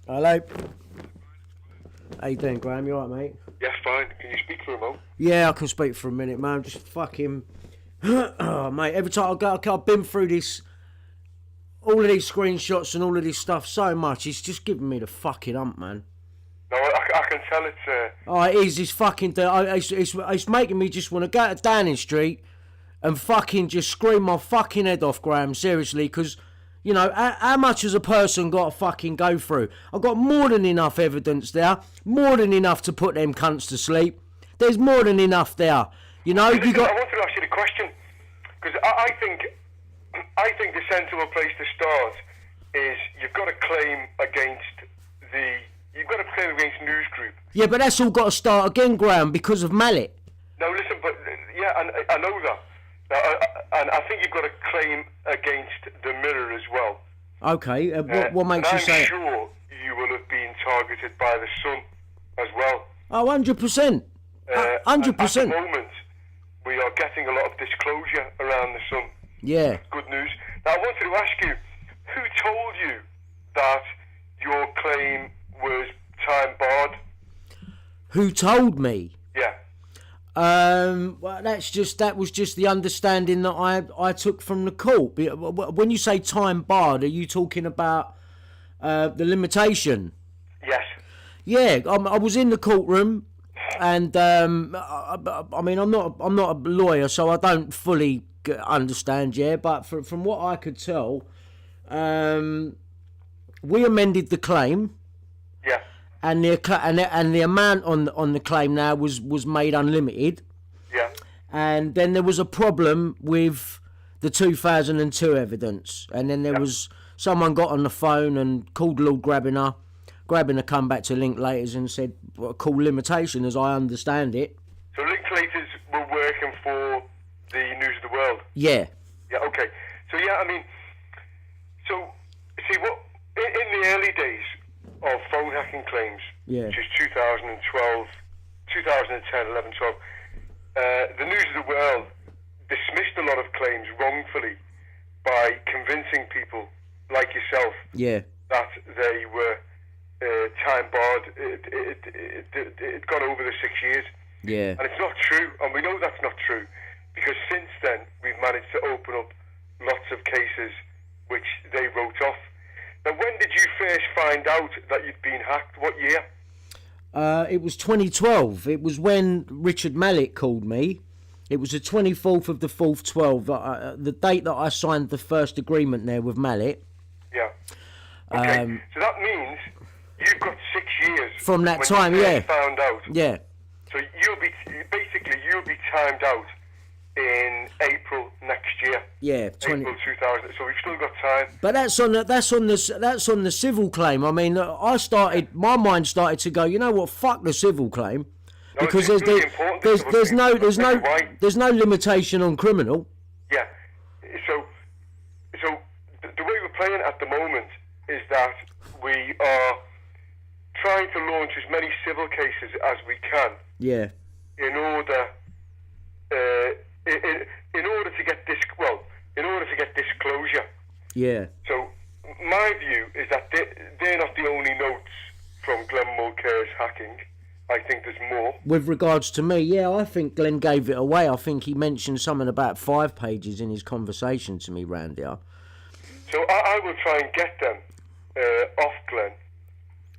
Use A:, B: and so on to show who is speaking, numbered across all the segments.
A: Hello. How you doing, Graham? You alright, mate?
B: Yes, fine. Can you speak for a moment?
A: Yeah, I can speak for a minute, man. I'm just fucking... oh, mate, every time I've been through this... all of these screenshots and all of this stuff so much, it's just giving me the fucking hump, man.
B: No, I can tell it's...
A: Oh, it is. It's fucking... It's making me just want to go to Downing Street and fucking just scream my fucking head off, Graham. Seriously, because... you know, how much has a person got to fucking go through? I've got more than enough evidence there. More than enough to put them cunts to sleep. There's more than enough there. You know,
B: Listen,
A: you got...
B: I wanted to ask you the question. Because I think the sensible place to start is you've got to claim against the... You've got to claim against News Group.
A: Yeah, but that's all got to start again, Graham, because of Mallet.
B: No, listen, but... Yeah, and I know that. And I think you've got to claim against the Mirror as well.
A: Okay, what makes you say...
B: I'm sure you will have been targeted by the Sun as well.
A: Oh, 100%. 100%.
B: At the moment, we are getting a lot of disclosure around the Sun.
A: Yeah.
B: Good news. Now, I wanted to ask you, who told you that your claim was time barred?
A: Who told me?
B: Yeah.
A: Well, that was just the understanding that I took from the court. When you say time barred, are you talking about the limitation?
B: Yes.
A: Yeah, I was in the courtroom, and I mean, I'm not a lawyer, so I don't fully understand. Yeah, but from what I could tell, we amended the claim.
B: Yeah.
A: And the amount on the claim now was made unlimited.
B: Yeah.
A: And then there was a problem with the 2002 evidence. And then there was someone got on the phone and called Lord Grabiner. Grabiner come back to Linklaters and said, well, call limitation as I understand it.
B: So Linklaters were working for the News of the World?
A: Yeah.
B: Yeah, okay. So, yeah, I mean, so, see, what in the early days of phone hacking claims, which is 2012, 2010, 11, 12, the News of the World dismissed a lot of claims wrongfully by convincing people like yourself that they were time barred. It got over the 6 years.
A: Yeah.
B: And it's not true, and we know that's not true, because since then we've managed to open up lots of cases which they wrote off. Now, when did you first find out that you'd been hacked? What year?
A: It was 2012. It was when Richard Mallet called me. It was the 24th of the 4th, 12. The date that I signed the first agreement there with Mallet.
B: Yeah. Okay. So that means you've got 6 years
A: from that
B: when
A: time.
B: You
A: Yeah.
B: Found out.
A: Yeah.
B: So you'll be timed out in April next year.
A: Yeah,
B: April 2000. So we've still got time.
A: But that's on the civil claim. I mean, my mind started to go. You know what? Fuck the civil claim,
B: No,
A: because there's no limitation on criminal.
B: Yeah. So the way we're playing at the moment is that we are trying to launch as many civil cases as we can.
A: Yeah.
B: In order to get disclosure.
A: Yeah.
B: So my view is that they're not the only notes from Glenn Mulcair's hacking. I think there's more.
A: With regards to me, yeah, I think Glenn gave it away. I think he mentioned something about 5 pages in his conversation to me round here.
B: So I will try and get them off Glenn.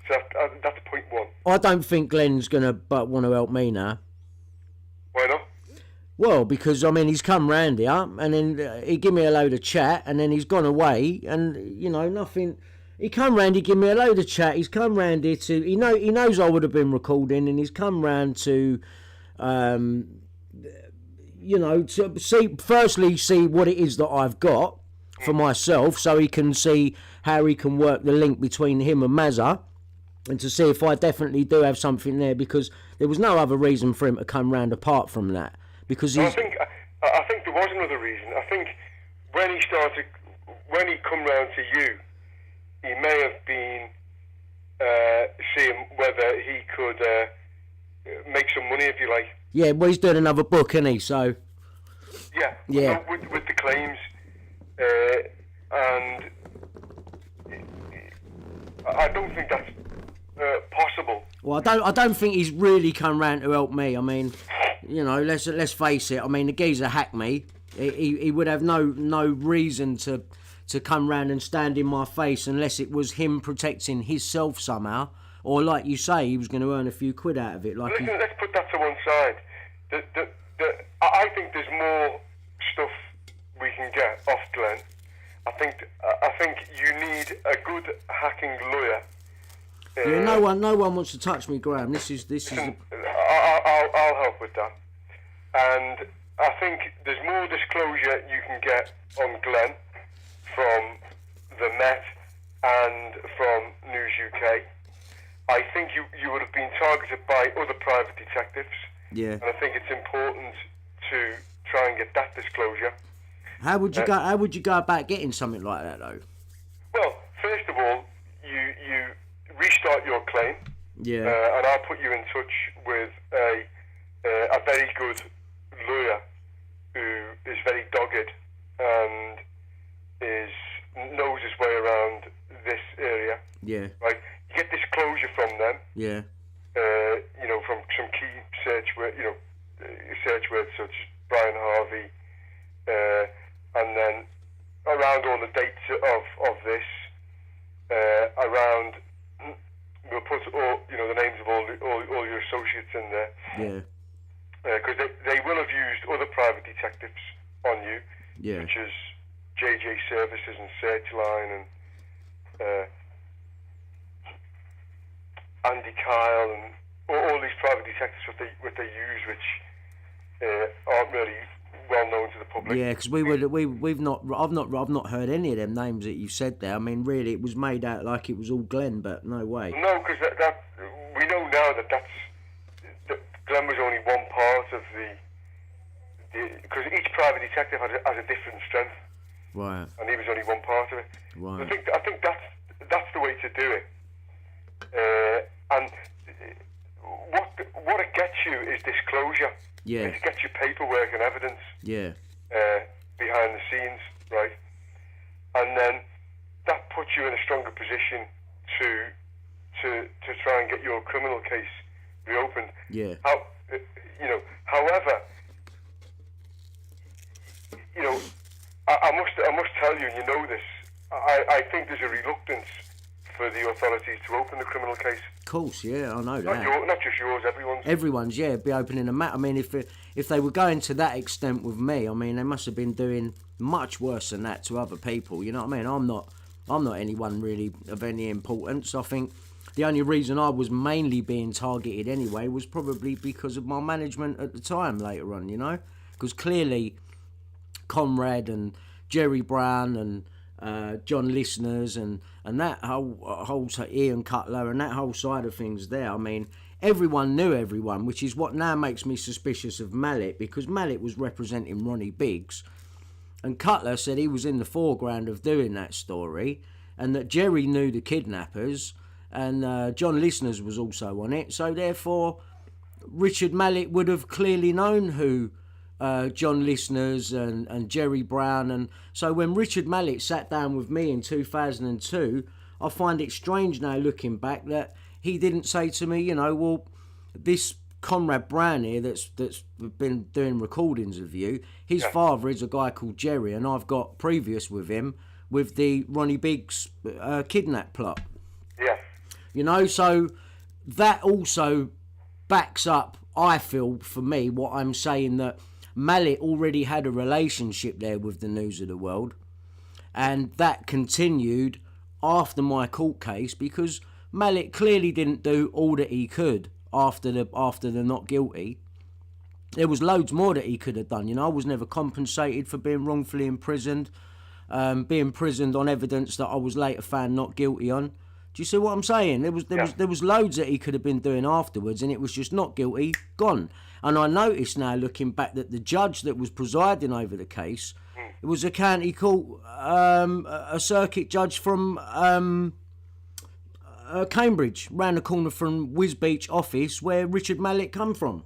B: So that's point one.
A: I don't think Glenn's going to want to help me now.
B: Why not?
A: Well, because, I mean, he's come round here, and then he give me a load of chat, and then he's gone away, and, you know, nothing... He come round, he give me a load of chat, he's come round here to... He knows I would have been recording, and he's come round to, you know, to see what it is that I've got for myself, so he can see how he can work the link between him and Mazza, and to see if I definitely do have something there, because there was no other reason for him to come round apart from that. Because
B: I think there was another reason. I think when he come round to you, he may have been seeing whether he could make some money, if you like.
A: Yeah, well, he's doing another book, isn't he? So
B: yeah. With the claims, and I don't think that's possible.
A: Well, I don't think he's really come round to help me. I mean, you know, let's face it. I mean, the geezer hacked me. He would have no reason to come round and stand in my face unless it was him protecting himself somehow, or like you say, he was going to earn a few quid out of it. Like,
B: listen, let's put that to one side. I think there's more stuff we can get off Glenn. I think you need a good hacking lawyer.
A: Yeah, no one wants to touch me, Graham. This is.
B: I'll help with that. And I think there's more disclosure you can get on Glenn from the Met and from News UK. I think you would have been targeted by other private detectives.
A: Yeah.
B: And I think it's important to try and get that disclosure.
A: How would you go about getting something like that, though?
B: Well, first of all, you restart your claim.
A: Yeah.
B: And I'll put you in touch with a very good lawyer who is very dogged and knows his way around this area.
A: Yeah.
B: Right. You get disclosure from them.
A: Yeah.
B: You know, from some key search words such as Brian Harvey, and then around all the dates of this, around we'll put all the names of all your associates in there.
A: Yeah.
B: Because they will have used other private detectives on you,
A: yeah,
B: such as JJ Services and Searchline and Andy Kyle and all these private detectives what they use, which aren't really well known to the public.
A: Yeah, because I've not heard any of them names that you said there. I mean, really, it was made out like it was all Glenn, but no way.
B: No, because that we know now that Glenn was only one part of because each private detective has a different strength.
A: Right.
B: And he was only one part of it.
A: Right.
B: I think that's the way to do it. And what it gets you is disclosure.
A: Yeah.
B: It gets you paperwork and evidence.
A: Yeah.
B: Behind the scenes, right? And then that puts you in a stronger position to try and get your criminal case reopened.
A: Yeah.
B: However, I must tell you, and you know this, I think there's a reluctance for the authorities to open the criminal case.
A: Of course, yeah, I know that.
B: Not just yours, everyone's.
A: Everyone's, yeah, be opening a matter. I mean, if they were going to that extent with me, I mean, they must have been doing much worse than that to other people. You know what I mean? I'm not anyone really of any importance. I think the only reason I was mainly being targeted anyway was probably because of my management at the time later on, you know? Because clearly Conrad and Jerry Brown and John Listeners and that whole Ian Cutler and that whole side of things there, I mean, everyone knew everyone, which is what now makes me suspicious of Mallet, because Mallet was representing Ronnie Biggs and Cutler said he was in the foreground of doing that story and that Jerry knew the kidnappers and John Listeners was also on it, so therefore Richard Mallet would have clearly known who John Listeners and Jerry Brown. And so when Richard Mallet sat down with me in 2002, I find it strange now looking back that he didn't say to me, well, this Conrad Brown here that's been doing recordings of you, his father is a guy called Jerry and I've got previous with him with the Ronnie Biggs kidnap plot.
B: Yeah.
A: So that also backs up, I feel, for me, what I'm saying, that Mallet already had a relationship there with the News of the World, and that continued after my court case because Mallet clearly didn't do all that he could after the not guilty. There was loads more that he could have done. I was never compensated for being wrongfully imprisoned, being imprisoned on evidence that I was later found not guilty on. Do you see what I'm saying? There was loads that he could have been doing afterwards, and it was just not guilty, gone. And I noticed now, looking back, that the judge that was presiding over the case, it was a county court, a circuit judge from Cambridge, round the corner from Wisbeach office, where Richard Mallet come from.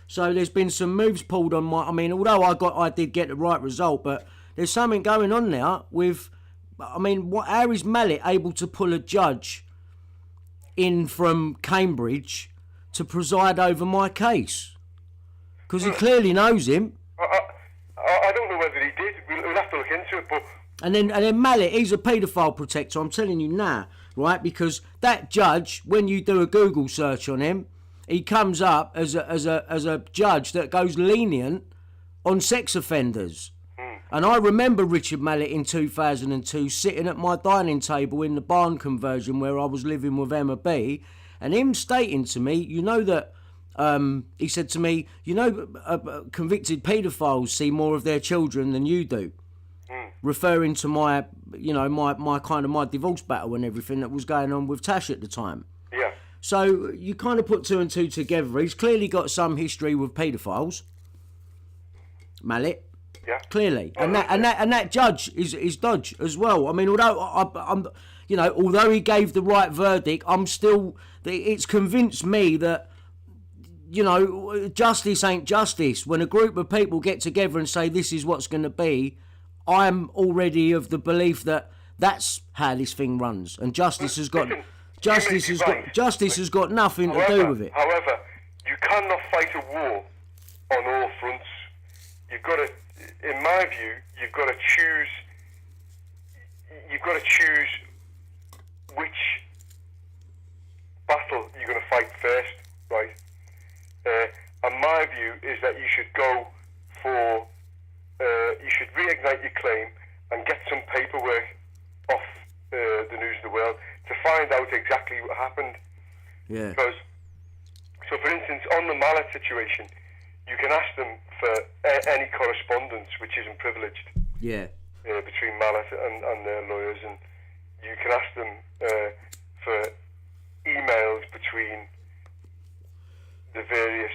A: So there's been some moves pulled on my. I mean, although I did get the right result, but there's something going on now with. I mean, how is Mallet able to pull a judge in from Cambridge to preside over my case? Because he clearly knows him.
B: I don't know whether he did. We'll have to look into it, but...
A: And then Mallet, he's a paedophile protector, I'm telling you now, right? Because that judge, when you do a Google search on him, he comes up as a judge that goes lenient on sex offenders. And I remember Richard Mallet in 2002 sitting at my dining table in the barn conversion where I was living with Emma B, and him stating to me, you know that, he said to me, you know, convicted paedophiles see more of their children than you do. Referring to my, you know, my kind of my divorce battle and everything that was going on with Tash at the time.
B: Yeah.
A: So you kind of put two and two together. He's clearly got some history with paedophiles. Mallet.
B: Yeah.
A: Clearly, and that judge is dodge as well. I mean, although I'm, you know, although he gave the right verdict, I'm still. It's convinced me that, you know, justice ain't justice. When a group of people get together and say this is what's going to be, I'm already of the belief that that's how this thing runs, and justice has got nothing to do with it.
B: However, you cannot fight a war on all fronts. You've got to. In my view, you've got to choose which battle you're going to fight first, right? And my view is that you should go for, you should reignite your claim and get some paperwork off the News of the World to find out exactly what happened.
A: Yeah.
B: Because, so for instance, on the Mallet situation, you can ask them for any correspondence which isn't privileged.
A: Yeah.
B: Between Mallet and their lawyers, and you can ask them for emails between the various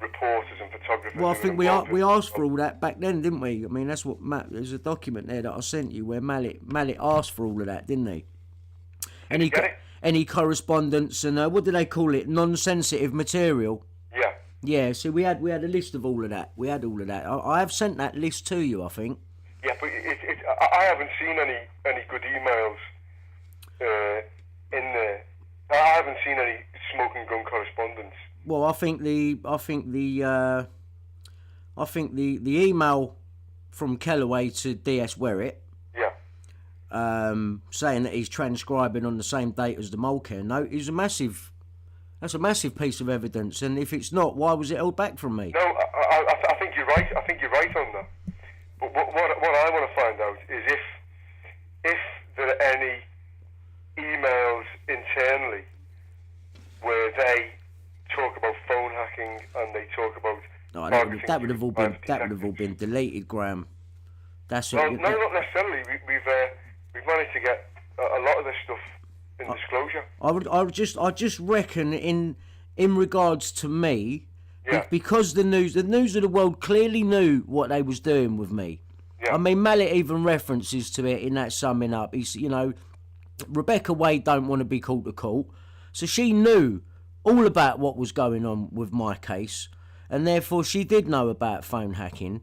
B: reporters and photographers.
A: Well, I think we asked for all that back then, didn't we? I mean, that's what there's a document there that I sent you where Mallet asked for all of that, didn't he? Any correspondence and what do they call it? Non-sensitive material.
B: Yeah.
A: Yeah, so we had a list of all of that. We had all of that. I have sent that list to you, I think.
B: Yeah, but I haven't seen any good emails in there. I haven't seen any smoking gun correspondence.
A: Well, I think the email from Kellaway to DS Werrett, saying that he's transcribing on the same date as the Mulcair note is That's a massive piece of evidence, and if it's not, why was it held back from me?
B: No, I think you're right. I think you're right on that. But what I want to find out is if there are any emails internally where they talk about phone hacking and they talk about
A: that would have all been deleted, Graham. Not
B: necessarily. We've managed to get a lot of this stuff in disclosure.
A: I just reckon in regards to me,
B: yeah.
A: Because the news of the world clearly knew what they was doing with me.
B: Yeah.
A: I mean, Mallet even references to it in that summing up. He's, you know, Rebecca Wade don't want to be called to court, so she knew all about what was going on with my case, and therefore she did know about phone hacking.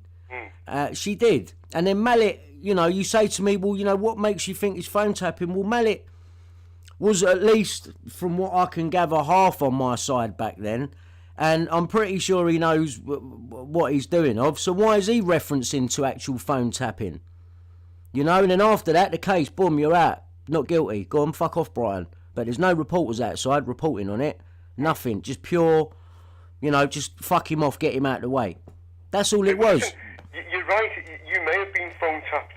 A: She did. And then Mallet, you know, you say to me, well, you know, what makes you think it's phone tapping? Well, Mallet was, at least from what I can gather, half on my side back then, and I'm pretty sure he knows what he's doing of, so why is he referencing to actual phone tapping? You know, and then after that, the case, boom, you're out. Not guilty. Go on, fuck off, Brian. But there's no reporters outside reporting on it. Nothing. Just pure, you know, just fuck him off, get him out of the way. That's all it was.
B: You're right. You may have been phone tapped.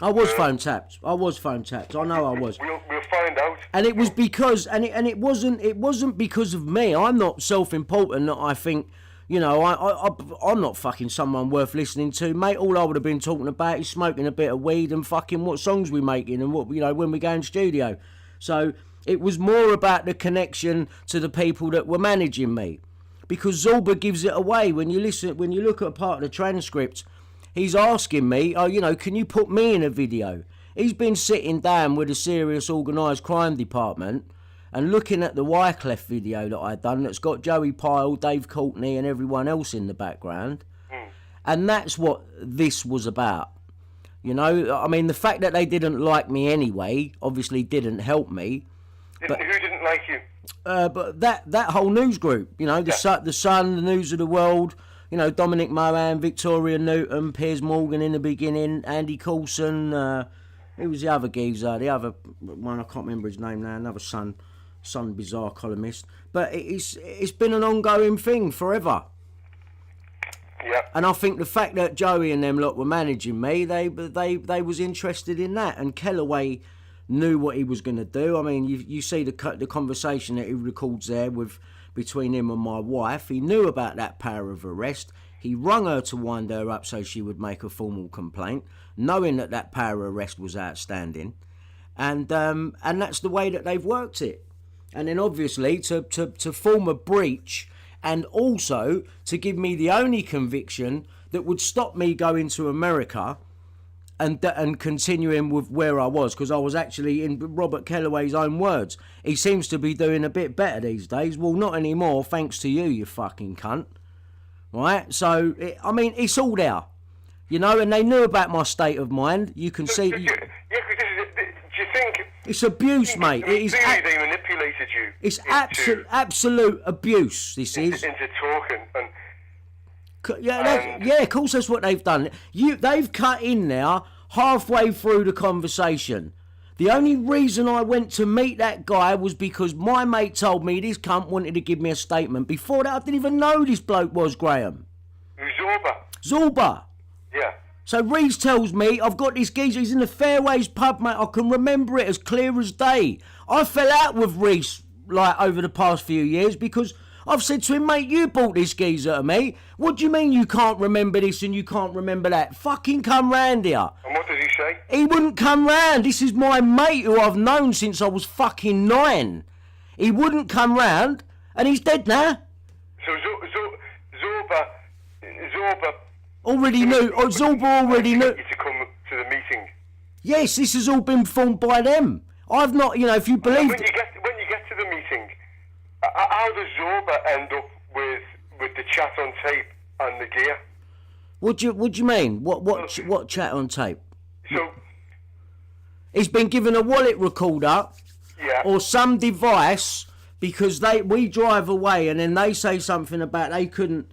A: I was phone tapped. I know I was.
B: We'll find out.
A: And it was because, and it wasn't because of me. I'm not self-important that I think, you know, I'm not fucking someone worth listening to, mate. All I would have been talking about is smoking a bit of weed and fucking what songs we making and what, you know, when we go in studio. So it was more about the connection to the people that were managing me. Because Zorba gives it away when you look at a part of the transcript. He's asking me, oh, you know, can you put me in a video? He's been sitting down with a serious organised crime department and looking at the Wyclef video that I'd done that's got Joey Pyle, Dave Courtney and everyone else in the background. And that's what this was about. You know, I mean, the fact that they didn't like me anyway obviously didn't help me.
B: Who didn't didn't like you?
A: But that whole news group, you know, the Sun, the News of the World, you know, Dominic Mohan, Victoria Newton, Piers Morgan in the beginning, Andy Coulson, who was the other geezer, the other one, I can't remember his name now, another Sun Bizarre columnist. But it's been an ongoing thing forever.
B: Yeah.
A: And I think the fact that Joey and them lot were managing me, they was interested in that. And Kellaway knew what he was going to do. I mean, you see the conversation that he records there between him and my wife. He knew about that power of arrest. He rung her to wind her up so she would make a formal complaint, knowing that power of arrest was outstanding. And that's the way that they've worked it. And then obviously to form a breach, and also to give me the only conviction that would stop me going to America and continuing with where I was, because I was actually, in Robert Kellaway's own words, he seems to be doing a bit better these days. Well, not anymore, thanks to you, you fucking cunt. Right? So, it's all there. You know, and they knew about my state of mind. You can see...
B: Yeah, because do you think...
A: It's abuse, mate. It is.
B: They manipulated you.
A: It's absolute abuse. This is
B: into talking
A: of course that's what they've done. They've cut in now halfway through the conversation. The only reason I went to meet that guy was because my mate told me this cunt wanted to give me a statement. Before that, I didn't even know this bloke was Graham. Zorba.
B: Yeah.
A: So Rees tells me, I've got this geezer, he's in the Fairways pub, mate, I can remember it as clear as day. I fell out with Rees, over the past few years, because I've said to him, mate, you bought this geezer to me. What do you mean you can't remember this and you can't remember that? Fucking come round here.
B: And what does he say?
A: He wouldn't come round. This is my mate who I've known since I was fucking 9. He wouldn't come round, and he's dead now.
B: So Zorba...
A: already knew. Zorba already knew.
B: You to come to the meeting.
A: Yes, this has all been formed by them. I've not, if you believe...
B: When you get to the meeting, how does Zorba end up with the chat on tape and the gear?
A: What do you mean? What chat on tape?
B: So...
A: He's been given a wallet recorder...
B: Yeah.
A: Or some device, because we drive away and then they say something about they couldn't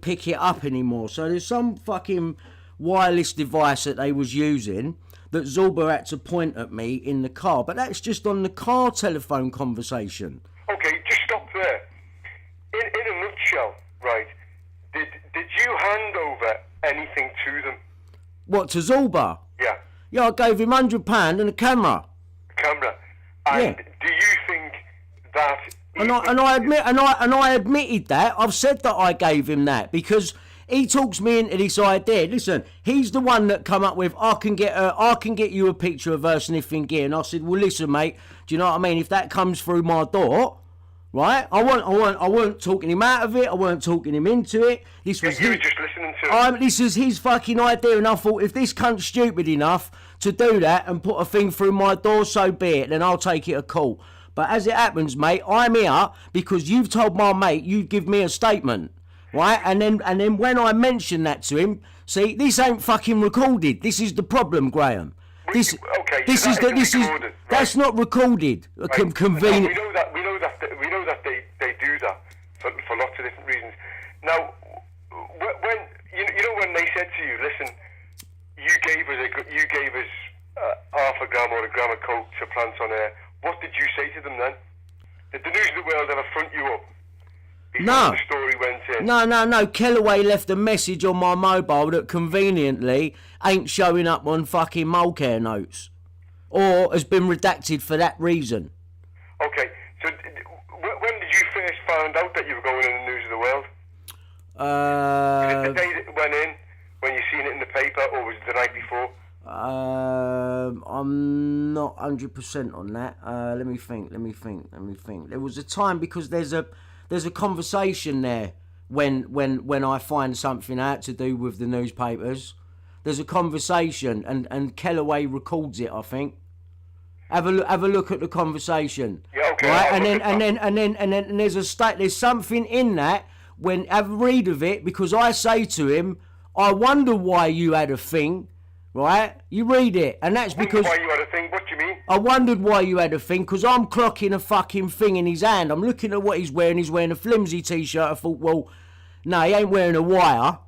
A: pick it up anymore. So there's some fucking wireless device that they was using that Zorba had to point at me in the car. But that's just on the car telephone conversation.
B: Okay, just stop there. In a nutshell, right, did you hand over anything to them?
A: What, to Zorba?
B: Yeah.
A: Yeah, I gave him £100 and a camera.
B: And do you think that...
A: And I admitted that. I've said that I gave him that because he talks me into this idea. Listen, he's the one that come up with I can get you a picture of her sniffing gear. And I said, well, listen, mate, do you know what I mean? If that comes through my door, right? I weren't talking him out of it. I weren't talking him into it. This was
B: you were just listening to it.
A: This is his fucking idea, and I thought if this cunt's stupid enough to do that and put a thing through my door, so be it. Then I'll take it a call. But as it happens, mate, I'm here because you've told my mate you'd give me a statement, right? And then when I mentioned that to him, see, this ain't fucking recorded. This is the problem, Graham. That's not recorded.
B: Right.
A: Convenient.
B: We know that they do that for lots of different reasons. Now, when they said to you, listen, you gave us half a gram or a gram of coke to plant on air. What did you say to them then? Did the News of the World ever front you up?
A: No.
B: The story went in.
A: No. Kellaway left a message on my mobile that conveniently ain't showing up on fucking Mulcair notes. Or has been redacted for that reason.
B: Okay, so when did you first find out that you were going in the News of the World? Was it the day that it went in, when you seen it in the paper, or was it the night before?
A: I'm not 100% on that. Let me think. There was a time, because there's a conversation there when I find something out to do with the newspapers. There's a conversation and Kellaway records it, I think. Have a look at the conversation.
B: Yeah, okay.
A: Right? And then there's something in that when have a read of it, because I say to him, I wonder why you had a thing. Right? You read it, and that's because...
B: Why you had a thing? What do you mean?
A: I wondered why you had a thing, because I'm clocking a fucking thing in his hand. I'm looking at what he's wearing. He's wearing a flimsy T-shirt. I thought, well, no, he ain't wearing a wire,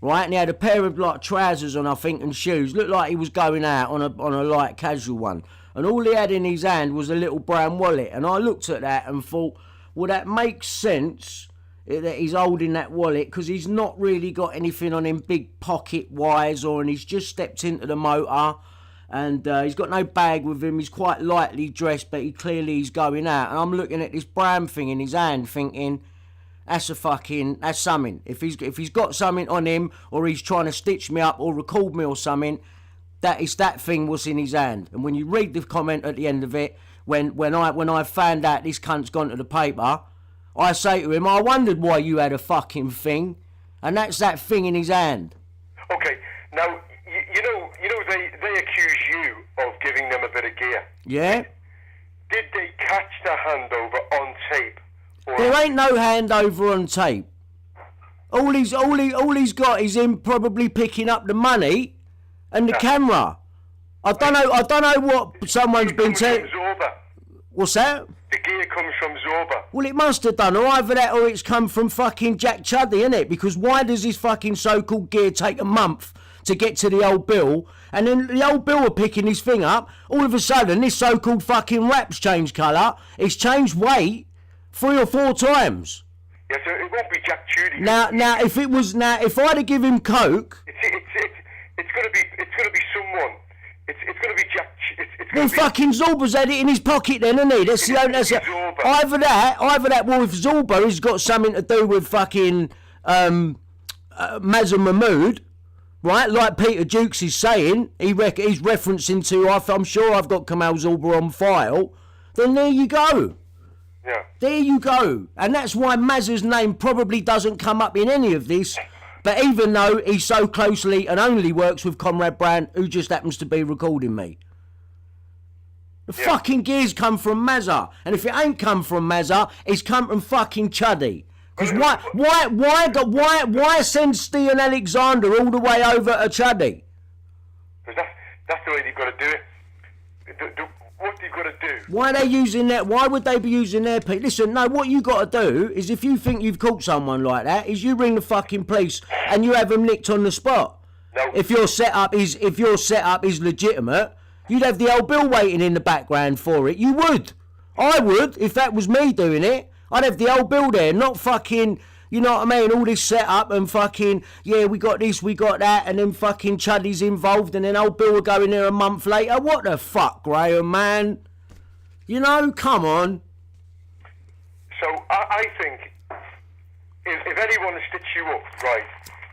A: right? And he had a pair of, like, trousers on, I think, and shoes. Looked like he was going out on a light casual one. And all he had in his hand was a little brown wallet. And I looked at that and thought, well, that makes sense that he's holding that wallet, because he's not really got anything on him big pocket-wise, and he's just stepped into the motor, and he's got no bag with him. He's quite lightly dressed, but he's going out. And I'm looking at this brown thing in his hand thinking, that's something. If he's got something on him, or he's trying to stitch me up or record me or something, that thing was in his hand. And when you read the comment at the end of it, when I found out this cunt's gone to the paper, I say to him, I wondered why you had a fucking thing, and that's that thing in his hand.
B: Okay, now you know they accuse you of giving them a bit of gear.
A: Yeah.
B: Did they catch the handover on tape?
A: There ain't no handover on tape. All he's got is him probably picking up the money and the camera. I don't know what someone's been telling. What's that?
B: The gear comes from Zorba.
A: Well, it must have done, or either that or it's come from fucking Jack Chuddy, innit? Because why does this fucking so-called gear take a month to get to the old Bill, and then the old Bill are picking his thing up, all of a sudden this so-called fucking wrap's changed colour, it's changed weight 3 or 4 times.
B: Yeah, so it won't be Jack Chuddy.
A: If I'd have given him coke,
B: it's gonna be someone. It's gonna be Jack.
A: Well, fucking Zorba's had it in his pocket then, hasn't he? Either that. Well, if Zorba has got something to do with fucking Mazza Mahmood, right? Like Peter Jukes is saying, he's referencing to. I'm sure I've got Kamal Zorba on file. Then there you go.
B: Yeah.
A: There you go. And that's why Mazza's name probably doesn't come up in any of this. But even though he so closely and only works with Conrad Brandt, who just happens to be recording me. The fucking gears come from Mazza. And if it ain't come from Mazza, it's come from fucking Chuddy. Because why send Stian Alexander all the way over to Chuddy?
B: Because that's the way you've got to do it. What you've got to do.
A: Why are they using that? Why would they be using their people? Listen, no, what you got to do is, if you think you've caught someone like that, is you ring the fucking police and you have them nicked on the spot.
B: No.
A: If your setup is legitimate, you'd have the old Bill waiting in the background for it. You would. I would, if that was me doing it. I'd have the old Bill there, not fucking, you know what I mean, all this setup and fucking, yeah, we got this, we got that, and then fucking Chuddy's involved, and then old Bill will go in there a month later. What the fuck, Graham, man? You know, come on.
B: So, I think, if anyone has stitched you up, right,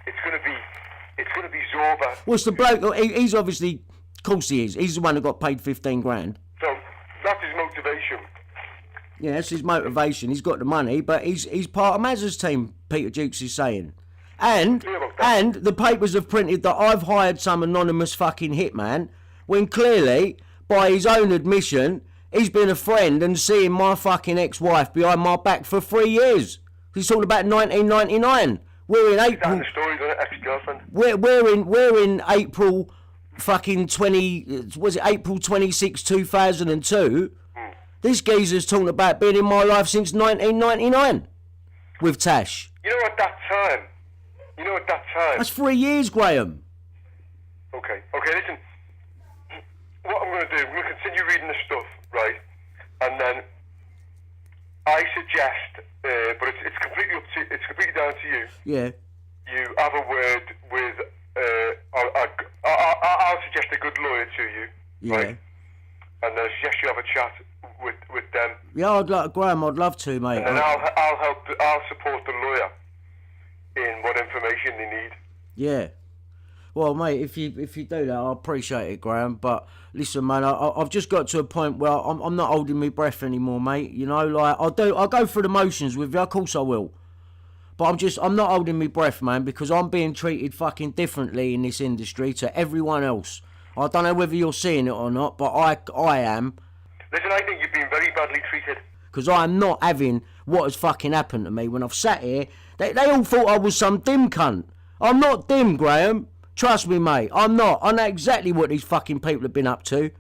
B: it's gonna be Zorba.
A: What's the bloke? He's obviously, of course he is. He's the one who got paid 15 grand.
B: So, that's his motivation.
A: Yeah, that's his motivation. He's got the money, but he's part of Mazza's team, Peter Jukes is saying. And the papers have printed that I've hired some anonymous fucking hitman, when clearly, by his own admission, he's been a friend and seeing my fucking ex-wife behind my back for 3 years. He's talking about 1999. We're in April.
B: That's the story, the ex-girlfriend.
A: We're in April fucking April 26, 2002. This geezer's talking about being in my life since 1999 with Tash.
B: You know, at that time.
A: That's 3 years, Graham.
B: Okay, listen. What I'm going to do, I'm going to continue reading the stuff, right? And then I suggest, but it's completely down to you.
A: Yeah.
B: You have a word with, I'll suggest a good lawyer to you, right? And then suggest you have a chat with them.
A: Yeah, Graham, I'd love to, mate.
B: And then I'll support the lawyer in what information they need.
A: Yeah. Well, mate, if you do that, I appreciate it, Graham. But listen, man, I've just got to a point where I'm not holding my breath anymore, mate. You know, like I'll go through the motions with you. Of course I will. But I'm not holding my breath, man, because I'm being treated fucking differently in this industry to everyone else. I don't know whether you're seeing it or not, but I am.
B: Listen, I think you've been very badly treated.
A: Because I'm not having what has fucking happened to me when I've sat here. They all thought I was some dim cunt. I'm not dim, Graham. Trust me, mate. I'm not. I know exactly what these fucking people have been up to.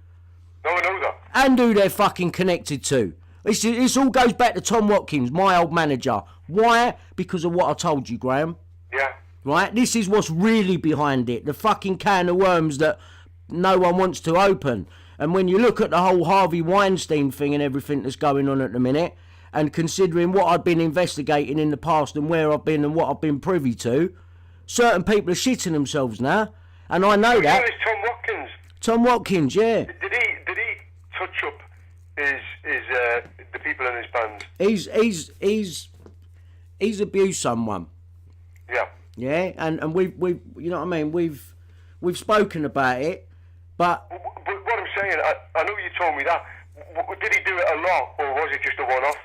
B: No, I know that.
A: and who they're fucking connected to. This all goes back to Tom Watkins, my old manager. Why? Because of what I told you, Graham.
B: Yeah.
A: Right? This is what's really behind it. The fucking can of worms that no one wants to open. And when you look at the whole Harvey Weinstein thing and everything that's going on at the minute, and considering what I've been investigating in the past and where I've been and what I've been privy to, certain people are shitting themselves now. And I know that.
B: It's Tom Watkins.
A: Tom Watkins, yeah.
B: Did he touch up the people in his band?
A: He's abused someone.
B: Yeah.
A: Yeah, and we've you know what I mean, we've spoken about it, but
B: what I'm saying, I know you told me that. Did he do it a lot, or was it just a one-off?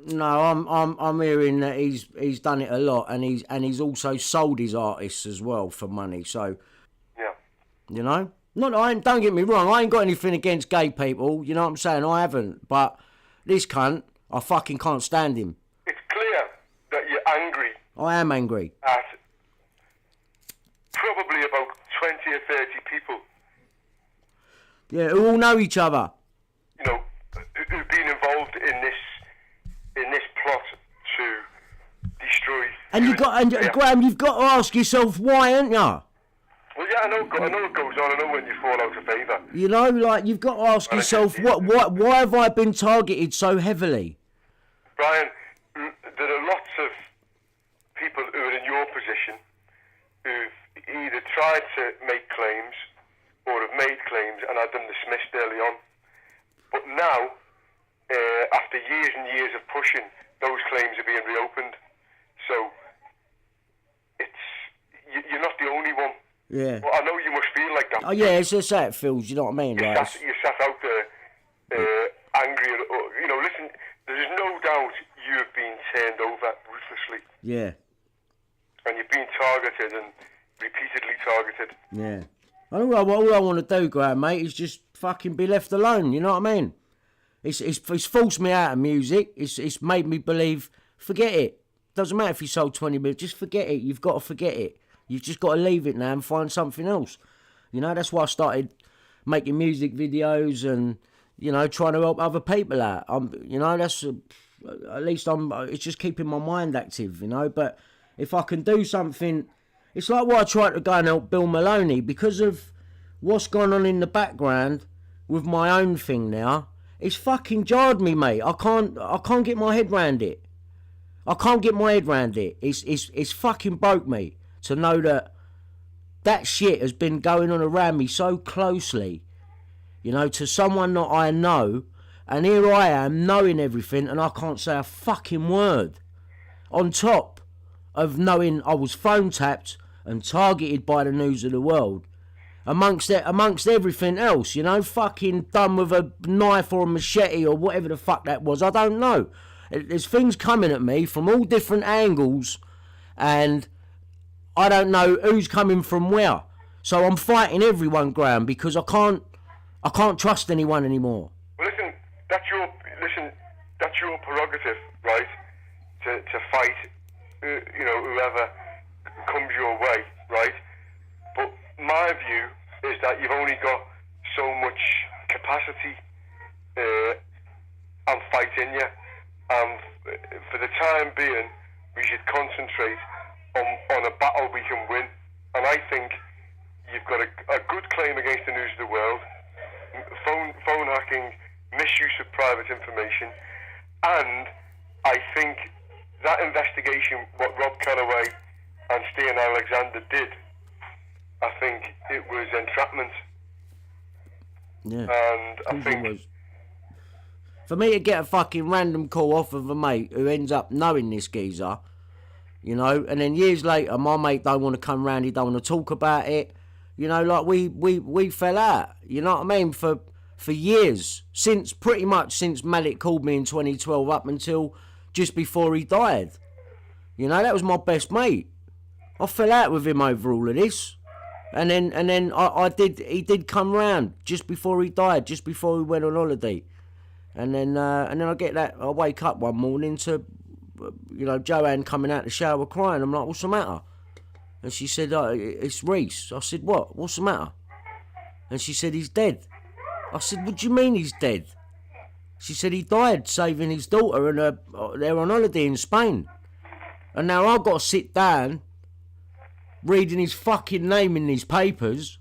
A: No, I'm hearing that he's done it a lot, and he's also sold his artists as well for money. So,
B: yeah,
A: you know, don't get me wrong, I ain't got anything against gay people. You know what I'm saying? I haven't, but this cunt, I fucking can't stand him.
B: It's clear that you're angry.
A: I am angry.
B: At probably about 20 or 30 people.
A: Yeah, who all know each other.
B: You know, who've been involved in this plot to destroy.
A: And Graham, you've got to ask yourself why, haven't you?
B: Well, yeah, I know it goes on. I know when you fall out of favour.
A: You know, like, you've got to ask yourself, why have I been targeted so heavily?
B: Brian, there are lots of people who are in your position who've either tried to make claims or have made claims and had them dismissed early on. But now, after years and years of pushing, those claims are being reopened. So, you're not the only one.
A: Yeah.
B: Well, I know you must feel like that.
A: Oh yeah, it's just how it feels. You know what I mean?
B: You sat out there angry. You know, listen. There's no doubt you have been turned over ruthlessly.
A: Yeah.
B: And you've been targeted and repeatedly targeted.
A: Yeah. All I want to do, Graham, mate, is just fucking be left alone. You know what I mean? It's forced me out of music. It's made me believe. Forget it. Doesn't matter if you sold 20 million. Just forget it. You've got to forget it. You've just got to leave it now and find something else. You know, that's why I started making music videos and, you know, trying to help other people out. You know, that's at least it's just keeping my mind active, you know. But if I can do something, it's like what I tried to go and help Bill Maloney because of what's gone on in the background with my own thing now. It's fucking jarred me, mate. I can't get my head round it. I can't get my head round it. It's fucking broke me to know that shit has been going on around me so closely, you know, to someone that I know, and here I am knowing everything and I can't say a fucking word. On top of knowing I was phone tapped and targeted by the News of the World, amongst everything else, you know, fucking done with a knife or a machete or whatever the fuck that was, I don't know. There's things coming at me from all different angles, and I don't know who's coming from where. So I'm fighting everyone, Graham, because I can't trust anyone anymore.
B: Well, that's your prerogative, right? To fight, you know, whoever comes your way, right? But my view is that you've only got so much capacity and fight in you, and for the time being, we should concentrate on a battle we can win. And I think you've got a good claim against the News of the World, phone hacking, misuse of private information, and I think that investigation, what Rob Calloway and Stian Alexander did, I think it was entrapment.
A: Yeah.
B: And I think
A: for me to get a fucking random call off of a mate who ends up knowing this geezer, you know, and then years later my mate don't want to come round, he don't want to talk about it, you know, like we fell out, you know what I mean, for years, pretty much since Malik called me in 2012 up until just before he died. You know, that was my best mate. I fell out with him over all of this. And then he did come round just before he died, just before we went on holiday. And then I wake up one morning to, you know, Joanne coming out the shower crying. I'm like, what's the matter? And she said, it's Reese. I said, what? What's the matter? And she said, he's dead. I said, what do you mean he's dead? She said he died saving his daughter and they're on holiday in Spain. And now I've got to sit down reading his fucking name in these papers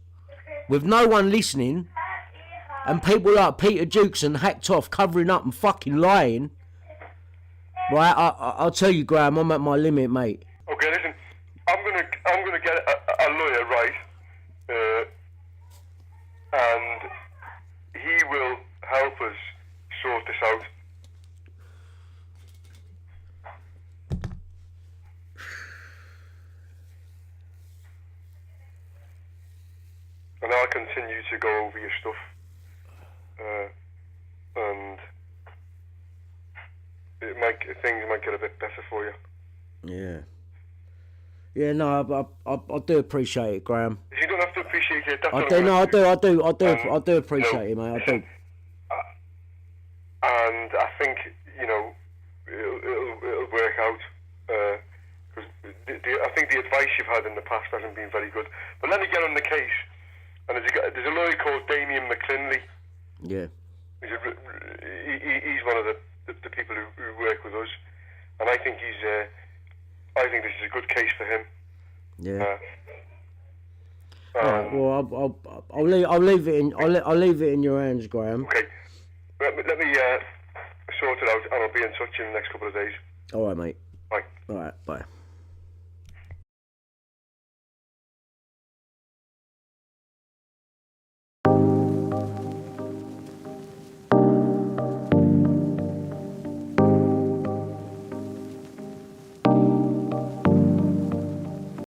A: with no one listening and people like Peter Jukes and Hacked Off covering up and fucking lying. Right, I'll tell you, Graham, I'm at my limit, mate.
B: Okay, listen, I'm gonna get a lawyer, right? And he will help us sort this out. And I'll continue to go over your stuff. And things might get a bit better for you.
A: Yeah. Yeah, no, I do appreciate it, Graham.
B: You don't have to appreciate it. That's
A: I do appreciate it, mate. I do.
B: And I think, you know, it'll work out. Because I think the advice you've had in the past hasn't been very good. But let me get on the case. And there's a lawyer called Damien McClinley.
A: Yeah.
B: He's one of the people who work with us, and I think this is a good case for him.
A: Yeah. Right, well, I'll leave it in your hands, Graham.
B: Okay. Let me sort it out, and I'll be in touch in the next couple of days.
A: All right, mate.
B: Bye.
A: All right, bye.